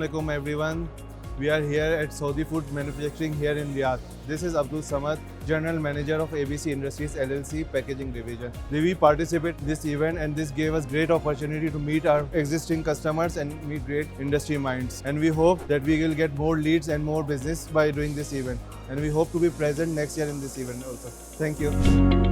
Assalamualaikum everyone. We are here at Saudi Food Manufacturing here in Riyadh. This is Abdul Samad, General Manager of ABC Industries LLC Packaging Division. We participated in this event and this gave us great opportunity to meet our existing customers and meet great industry minds. And we hope that we will get more leads and more business by doing this event. And we hope to be present next year in this event also. Thank you.